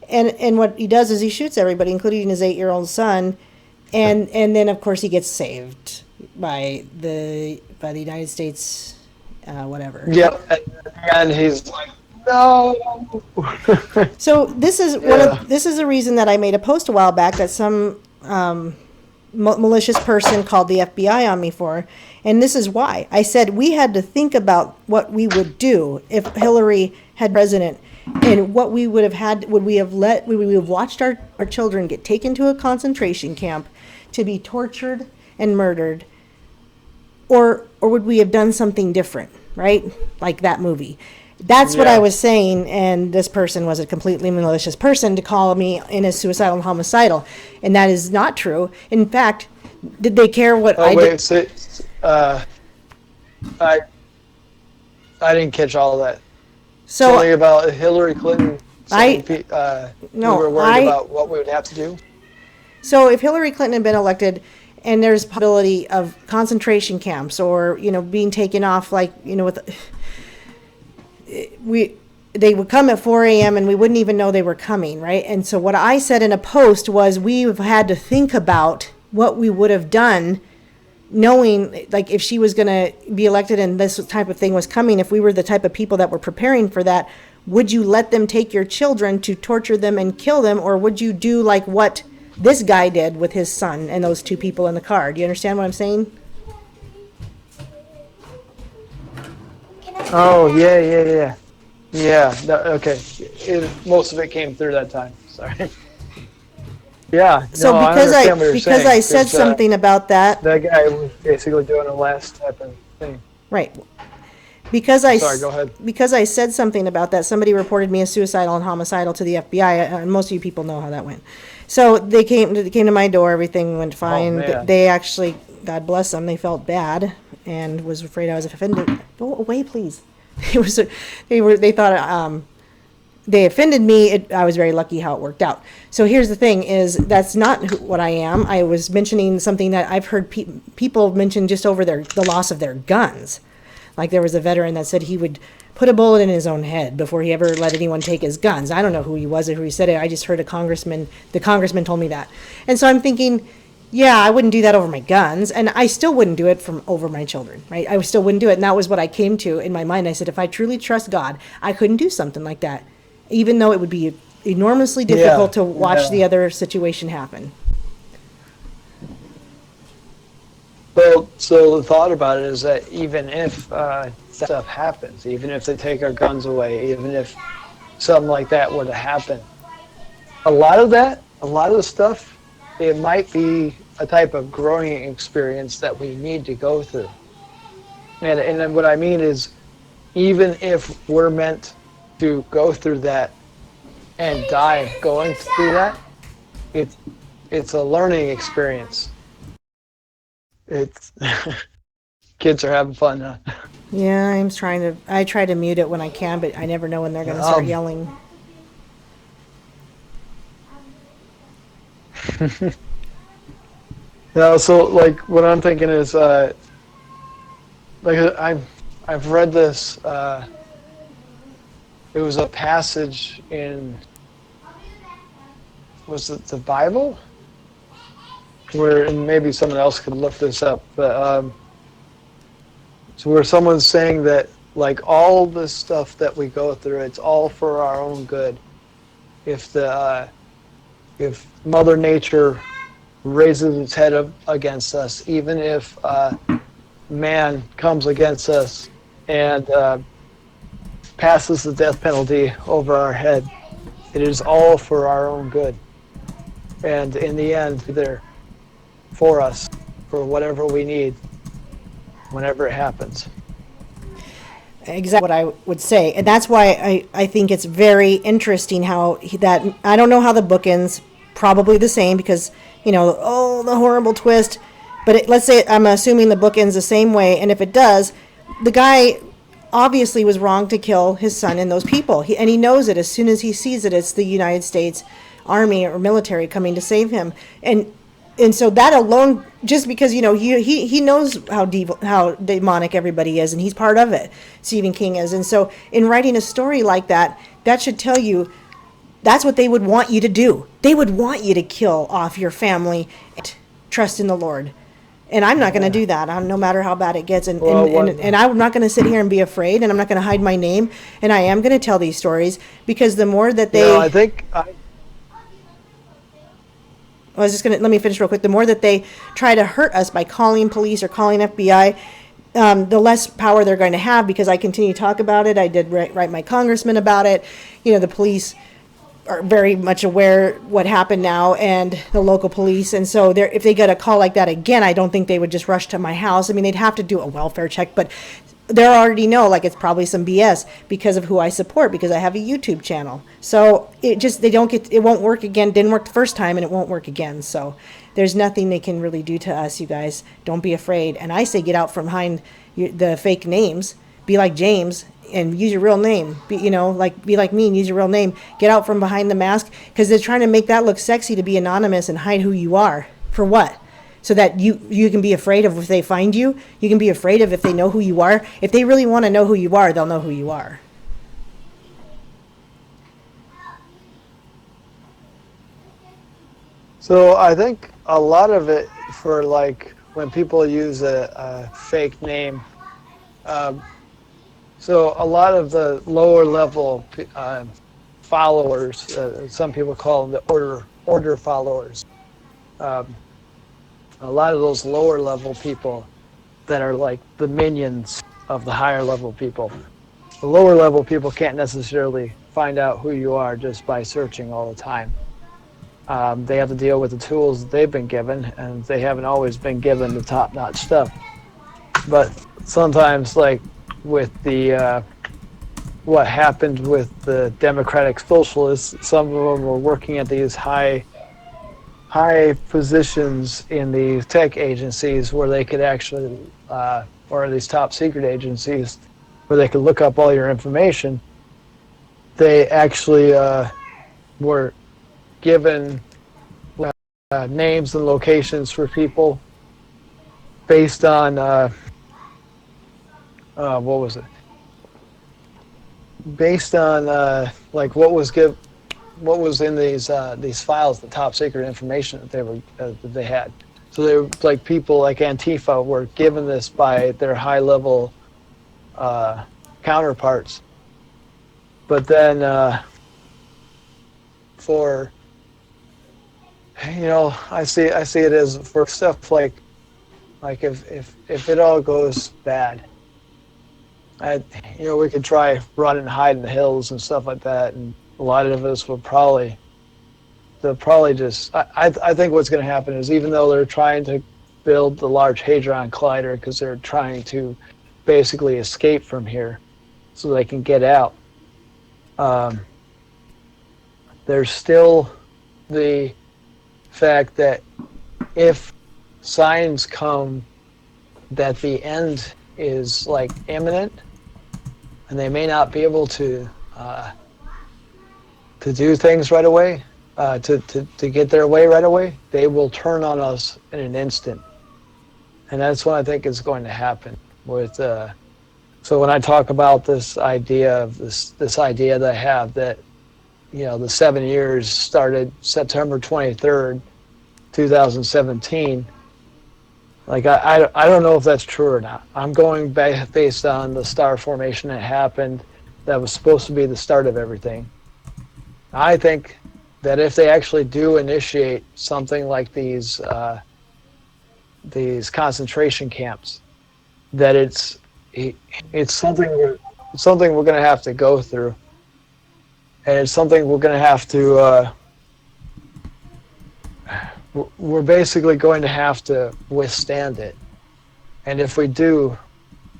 And what he does is he shoots everybody, including his 8-year-old son, and then of course he gets saved by the United States, whatever. Yep, and he's like, no. So this is this is a reason that I made a post a while back that some malicious person called the FBI on me for, and this is why. I said we had to think about what we would do if Hillary had president, and what we would have had. Would we have watched our children get taken to a concentration camp to be tortured and murdered, or would we have done something different, right? Like that movie. That's what I was saying, and this person was a completely malicious person to call me in as suicidal and homicidal, and that is not true. In fact, did they care what I did? I didn't catch all of that. So tell me about Hillary Clinton. We were worried about what we would have to do. So if Hillary Clinton had been elected, and there's possibility of concentration camps or being taken off, they would come at 4 a.m. and we wouldn't even know they were coming, right? And so what I said in a post was we've had to think about what we would have done knowing like if she was going to be elected and this type of thing was coming, if we were the type of people that were preparing for that, would you let them take your children to torture them and kill them, or would you do like what this guy did with his son and those two people in the car? Do you understand what I'm saying? Oh, yeah. Okay. Most of it came through that time. Sorry. Yeah. So no, because understand what you're saying, I said 'cause, something about that, that guy was basically doing a last type of thing. right? Because Sorry, go ahead. because I said something about that, somebody reported me as suicidal and homicidal to the FBI, and most of you people know how that went. So they came to my door, everything went fine. man. They actually, God bless them, they felt bad and was afraid I was offended. Go away, please. They thought they offended me. I was very lucky how it worked out. So here's the thing: is that's not what I am. I was mentioning something that I've heard people mention just over the loss of their guns. Like there was a veteran that said he would put a bullet in his own head before he ever let anyone take his guns. I don't know who he was or who he said it. I just heard the congressman told me that. And so I'm thinking, yeah, I wouldn't do that over my guns. And I still wouldn't do it over my children, right? I still wouldn't do it. And that was what I came to in my mind. I said, if I truly trust God, I couldn't do something like that, even though it would be enormously difficult to watch the other situation happen. Well, so the thought about it is that even if stuff happens, even if they take our guns away, even if something like that were to happen, a lot of the stuff, it might be a type of growing experience that we need to go through. And then what I mean is, even if we're meant to go through that and die going through that, it's a learning experience. It's kids are having fun now. Yeah, I try to mute it when I can, but I never know when they're going to start yelling. Yeah, so like what I'm thinking is like I've read this it was a passage in, was it the Bible? Where, and maybe someone else could look this up, but so where someone's saying that like all this stuff that we go through, it's all for our own good. If Mother Nature raises its head up against us, even if man comes against us and passes the death penalty over our head, it is all for our own good. And in the end, they're for us, for whatever we need, whenever it happens. Exactly what I would say. And that's why I think it's very interesting how that, I don't know how the book ends, probably the same because, the horrible twist. But let's say I'm assuming the book ends the same way. And if it does, the guy obviously was wrong to kill his son and those people. And he knows it. As soon as he sees it, it's the United States Army or military coming to save him. And so that alone, just because, he knows how demonic everybody is, and he's part of it, Stephen King is. And so in writing a story like that, that should tell you that's what they would want you to do. They would want you to kill off your family and trust in the Lord. And I'm not going to do that, no matter how bad it gets. And I'm not going to sit here and be afraid, and I'm not going to hide my name. And I am going to tell these stories because the more that they... let me finish real quick. The more that they try to hurt us by calling police or calling FBI, the less power they're going to have, because I continue to talk about it. I did write my congressman about it. The police are very much aware what happened now, and the local police. And so if they get a call like that again, I don't think they would just rush to my house. I mean, they'd have to do a welfare check, but they already know, like, it's probably some BS because of who I support, because I have a YouTube channel. So it won't work again. Didn't work the first time, and it won't work again. So there's nothing they can really do to us, you guys. Don't be afraid. And I say get out from behind the fake names. Be like James and use your real name. Be like me and use your real name. Get out from behind the mask, because they're trying to make that look sexy, to be anonymous and hide who you are. For what? So that you can be afraid of if they find you. You can be afraid of if they know who you are. If they really want to know who you are, they'll know who you are. So I think a lot of it for like when people use a fake name. Um, so a lot of the lower level followers, some people call them the order followers. Um, a lot of those lower level people that are like the minions of the higher level people. The lower level people can't necessarily find out who you are just by searching all the time. They have to deal with the tools that they've been given, and they haven't always been given the top-notch stuff. But sometimes, like with the what happened with the democratic socialists, some of them were working at these high positions in these tech agencies where they could actually, or these top secret agencies where they could look up all your information. They actually were given names and locations for people based on what was it? Based on like what was in these files, the top secret information that they had. So they were like people like Antifa were given this by their high level counterparts, but then for I see it as for stuff like if it all goes bad, we could try run and hide in the hills and stuff like that, and a lot of us will they'll probably just I think what's going to happen is, even though they're trying to build the Large Hadron Collider because they're trying to basically escape from here so they can get out, there's still the fact that if signs come that the end is like imminent, and they may not be able to do things right away, to get their way right away, they will turn on us in an instant. And that's what I think is going to happen with so when I talk about this idea of this idea that I have, that the 7 years started September 23rd, 2017. Like I don't know if that's true or not. I'm going based on the star formation that happened, that was supposed to be the start of everything. I think that if they actually do initiate something like these concentration camps, that it's something we're going to have to go through, and it's something we're going to have to. We're basically going to have to withstand it, and if we do,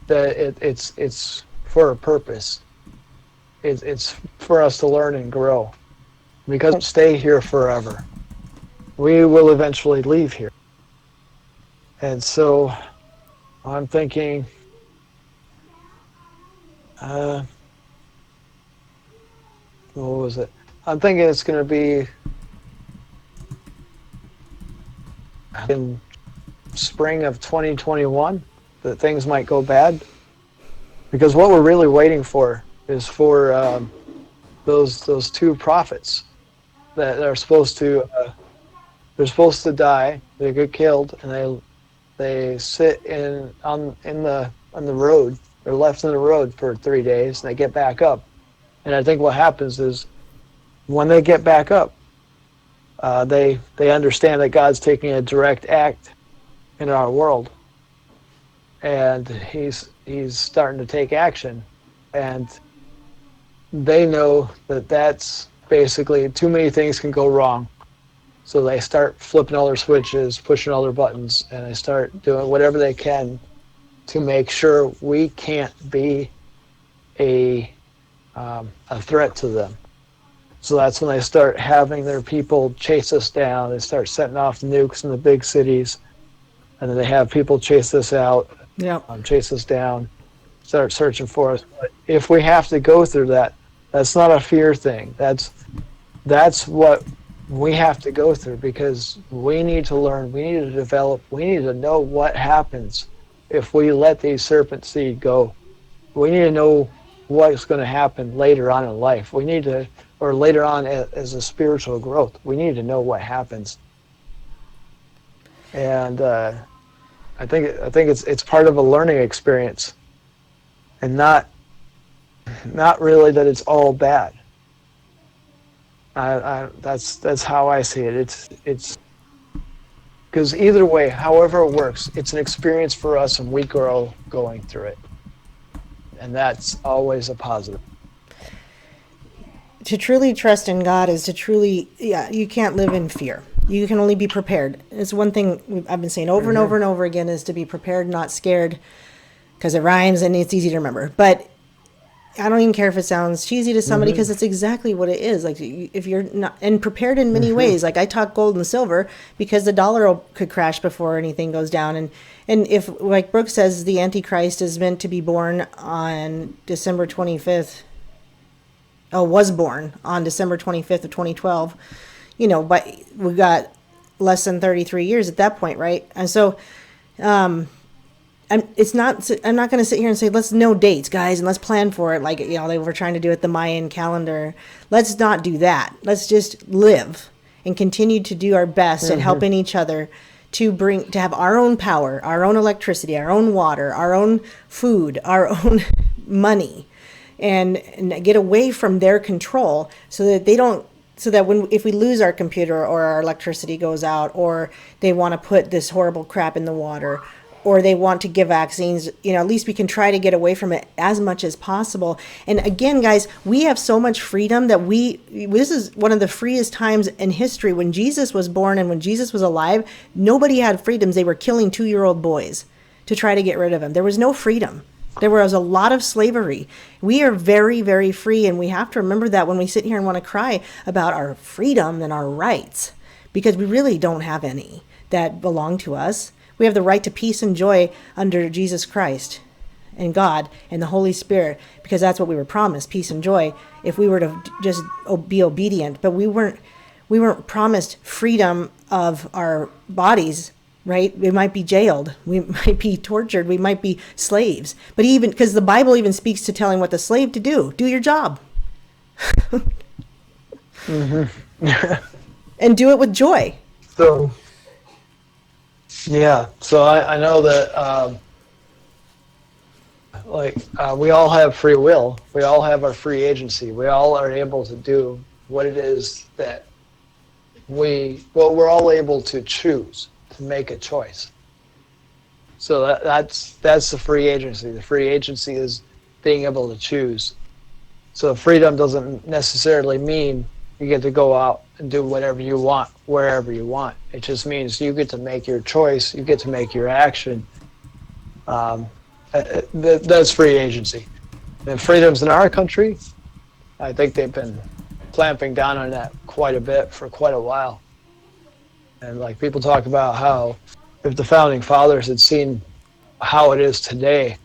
that it's for a purpose. It's for us to learn and grow, because we don't stay here forever. We will eventually leave here, and so I'm thinking. What was it? I'm thinking it's going to be in spring of 2021 that things might go bad, because what we're really waiting for is for those two prophets that are supposed to they're supposed to die. They get killed, and they sit on the road. They're left in the road for 3 days, and they get back up. And I think what happens is, when they get back up, they understand that God's taking a direct act in our world, and he's starting to take action, and they know that that's basically too many things can go wrong. So they start flipping all their switches, pushing all their buttons, and they start doing whatever they can to make sure we can't be a threat to them. So that's when they start having their people chase us down. They start setting off nukes in the big cities, and then they have people chase us out, chase us down, start searching for us. But if we have to go through that, that's not a fear thing. That's what we have to go through, because we need to learn, we need to develop, we need to know what happens if we let these serpent seed go. We need to know what's going to happen later on in life. We need to, or later on as a spiritual growth, we need to know what happens. And I think it's part of a learning experience, and not really that it's all bad. That's how I see it. It's because either way, however it works, it's an experience for us, and we grow going through it, and that's always a positive. To truly trust in God is to truly, you can't live in fear. You can only be prepared. It's one thing I've been saying over and over and over again, is to be prepared, not scared, because it rhymes and it's easy to remember. But I don't even care if it sounds cheesy to somebody, because it's exactly what it is. Like, if you're not, and prepared in many ways, like I talk gold and silver because the dollar could crash before anything goes down. And if, like Brooke says, the Antichrist is meant to be born on December 25th, was born on December 25th of 2012, but we got less than 33 years at that point, right? And so, I'm not going to sit here and say, let's know dates, guys, and let's plan for it like, they were trying to do it the Mayan calendar. Let's not do that. Let's just live and continue to do our best at helping each other to have our own power, our own electricity, our own water, our own food, our own money, and get away from their control, so that if we lose our computer, or our electricity goes out, or they want to put this horrible crap in the water, or they want to give vaccines, at least we can try to get away from it as much as possible. And again, guys, we have so much freedom that this is one of the freest times in history. When Jesus was born and when Jesus was alive, nobody had freedoms. They were killing 2-year-old boys to try to get rid of him. There was no freedom. There was a lot of slavery. We are very, very free, and we have to remember that when we sit here and want to cry about our freedom and our rights, because we really don't have any that belong to us. We have the right to peace and joy under Jesus Christ and God and the Holy Spirit, because that's what we were promised, peace and joy, if we were to just be obedient. But we weren't promised freedom of our bodies. Right? We might be jailed. We might be tortured. We might be slaves. But even, because the Bible even speaks to telling what the slave to do your job. And do it with joy. So, yeah. So I know that, we all have free will. We all have our free agency. We all are able to do what it is that we're all able to choose. To make a choice. So that's the free agency. The free agency is being able to choose. So freedom doesn't necessarily mean you get to go out and do whatever you want, wherever you want. It just means you get to make your choice. You get to make your action. That's free agency. And freedoms in our country, I think they've been clamping down on that quite a bit for quite a while. And like people talk about how if the founding fathers had seen how it is today,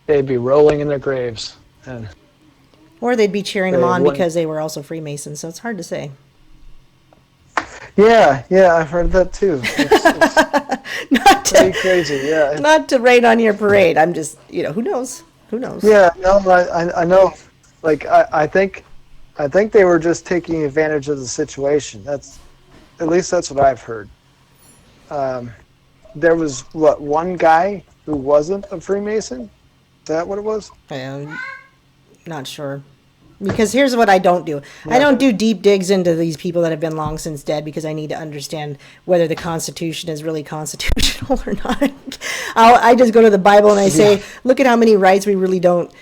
they'd be rolling in their graves. Or they'd be cheering them on because they were also Freemasons. So it's hard to say. Yeah, I've heard that too. It's pretty crazy, yeah. Not to rain on your parade. I'm just, who knows? Who knows? Yeah, no, I know. Like I think they were just taking advantage of the situation. At least that's what I've heard. There was, one guy who wasn't a Freemason? Is that what it was? I'm not sure. Because here's what I don't do. I don't do deep digs into these people that have been long since dead, because I need to understand whether the Constitution is really constitutional or not. I just go to the Bible and I say, look at how many rights we really don't...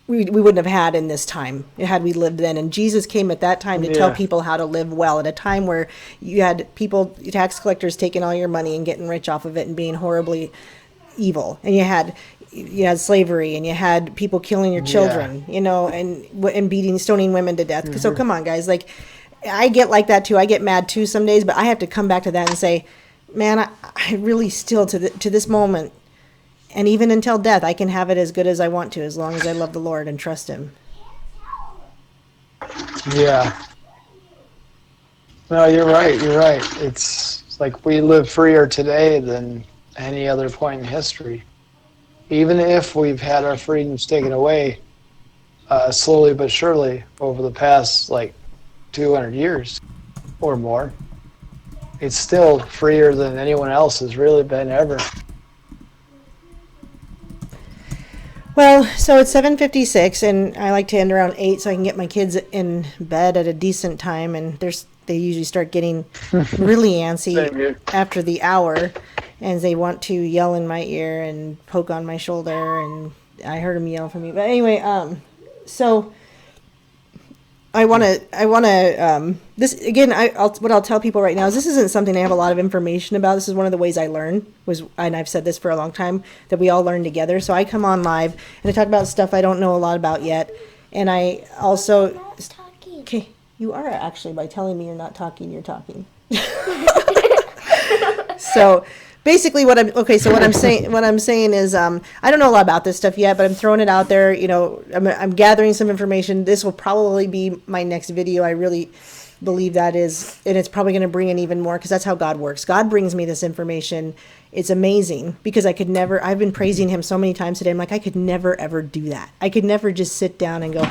We wouldn't have had in this time had we lived then. And Jesus came at that time to tell people how to live well, at a time where you had people, tax collectors, taking all your money and getting rich off of it and being horribly evil. And you had slavery, and you had people killing your children, and stoning women to death. So come on, guys. Like, I get like that too. I get mad too some days, but I have to come back to that and say, man, I really still to this moment, and even until death, I can have it as good as I want to, as long as I love the Lord and trust Him. Yeah. No, you're right. It's like we live freer today than any other point in history. Even if we've had our freedoms taken away, slowly but surely over the past 200 years or more, it's still freer than anyone else has really been ever. Well, so it's 7:56, and I like to end around 8 so I can get my kids in bed at a decent time. And they usually start getting really antsy Same here. after the hour, and they want to yell in my ear and poke on my shoulder. And I heard them yell for me. But anyway, so this again, what I'll tell people right now is this isn't something I have a lot of information about. This is one of the ways I learn and I've said this for a long time, that we all learn together. So I come on live and I talk about stuff I don't know a lot about yet. And I also, okay, you are actually, by telling me you're not talking, you're talking. So basically what I'm saying is, I don't know a lot about this stuff yet, but I'm throwing it out there. I'm gathering some information. This will probably be my next video. I really believe that is, and it's probably going to bring in even more, because that's how God works. God brings me this information. It's amazing, because I've been praising him so many times today. I'm like, I could never ever do that. I could never just sit down and go,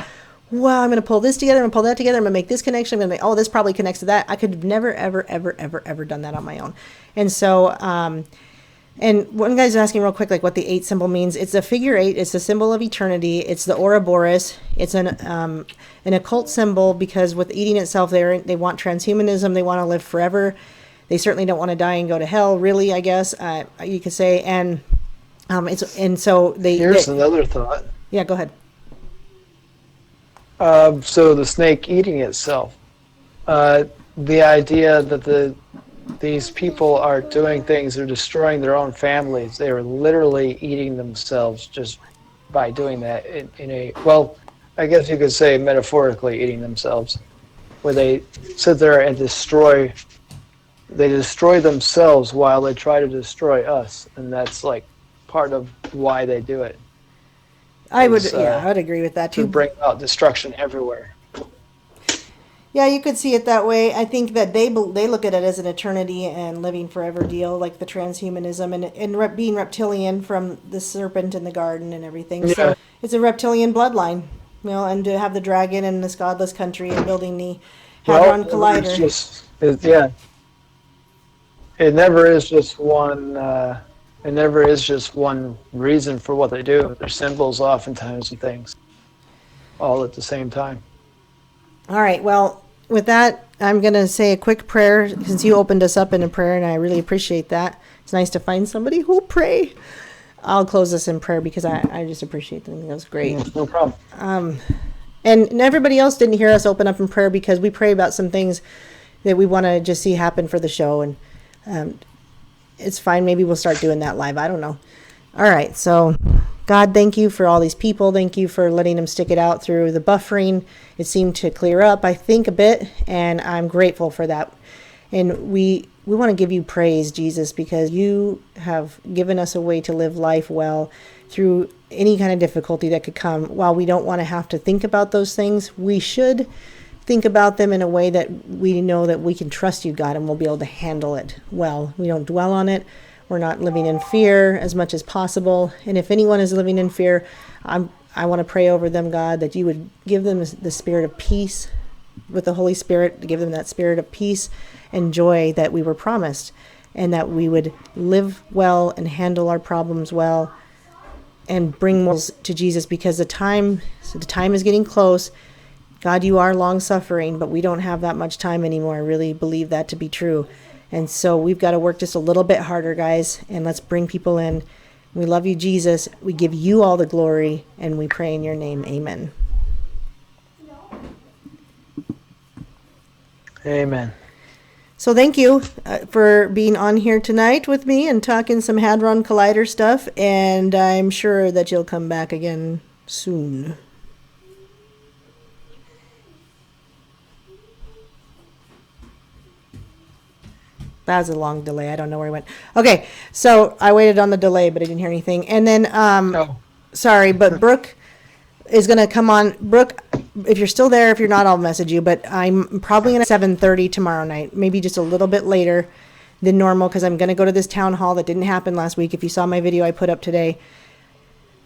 wow, I'm going to pull this together, I'm going to pull that together, I'm going to make this connection, I'm going to make, oh, this probably connects to that. I could have never, ever, ever, ever, ever done that on my own. And so, and one guy's asking real quick, like, what the 8 symbol means. It's a figure 8. It's a symbol of eternity. It's the Ouroboros. It's an occult symbol, because with eating itself, they want transhumanism. They want to live forever. They certainly don't want to die and go to hell, really, I guess, you could say. And Here's another thought. Yeah, go ahead. So the snake eating itself. The idea that these people are doing things, they're destroying their own families. They are literally eating themselves just by doing that well, I guess you could say metaphorically eating themselves, where they sit there and destroy themselves while they try to destroy us. And that's like part of why they do it. I would agree with that too. To bring about destruction everywhere. Yeah, you could see it that way. I think that they look at it as an eternity and living forever deal, like the transhumanism and being reptilian from the serpent in the garden and everything. Yeah. So it's a reptilian bloodline, and to have the dragon in this godless country and building the Hadron Collider. It never is just one. It never is just one reason for what they do. They're symbols oftentimes of things, all at the same time. All right, well, with that, I'm going to say a quick prayer, since you opened us up in a prayer, and I really appreciate that. It's nice to find somebody who will pray. I'll close this in prayer, because I just appreciate them. That was great. Yeah, no problem. And everybody else didn't hear us open up in prayer, because we pray about some things that we want to just see happen for the show, and it's fine. Maybe we'll start doing that live. I don't know. All right, so God, thank you for all these people. Thank you for letting them stick it out through the buffering. It seemed to clear up, I think, a bit, and I'm grateful for that. And we want to give you praise, Jesus, because you have given us a way to live life well through any kind of difficulty that could come. While we don't want to have to think about those things, we should think about them in a way that we know that we can trust you, God, and we'll be able to handle it well. We don't dwell on it. We're not living in fear as much as possible. And if anyone is living in fear, I want to pray over them, God, that you would give them the spirit of peace with the Holy Spirit, to give them that spirit of peace and joy that we were promised, and that we would live well and handle our problems well and bring more to Jesus, because the time is getting close. God, you are long suffering, but we don't have that much time anymore. I really believe that to be true. And so we've got to work just a little bit harder, guys, and let's bring people in. We love you, Jesus. We give you all the glory, and we pray in your name. Amen. Amen. So thank you for being on here tonight with me and talking some Hadron Collider stuff, and I'm sure that you'll come back again soon. That was a long delay. I don't know where he went. Okay, so I waited on the delay, but I didn't hear anything. And then, sorry, but Brooke is going to come on. Brooke, if you're still there, if you're not, I'll message you. But I'm probably going to 7:30 tomorrow night, maybe just a little bit later than normal, because I'm going to go to this town hall that didn't happen last week. If you saw my video I put up today,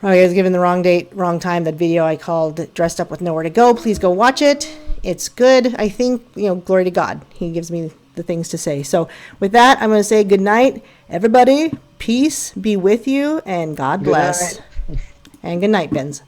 I was given the wrong date, wrong time. That video I called Dressed Up with Nowhere to Go. Please go watch it. It's good. I think, glory to God. He gives me the things to say. So with that, I'm going to say good night, everybody. Peace be with you, and God bless. And good night, Benz.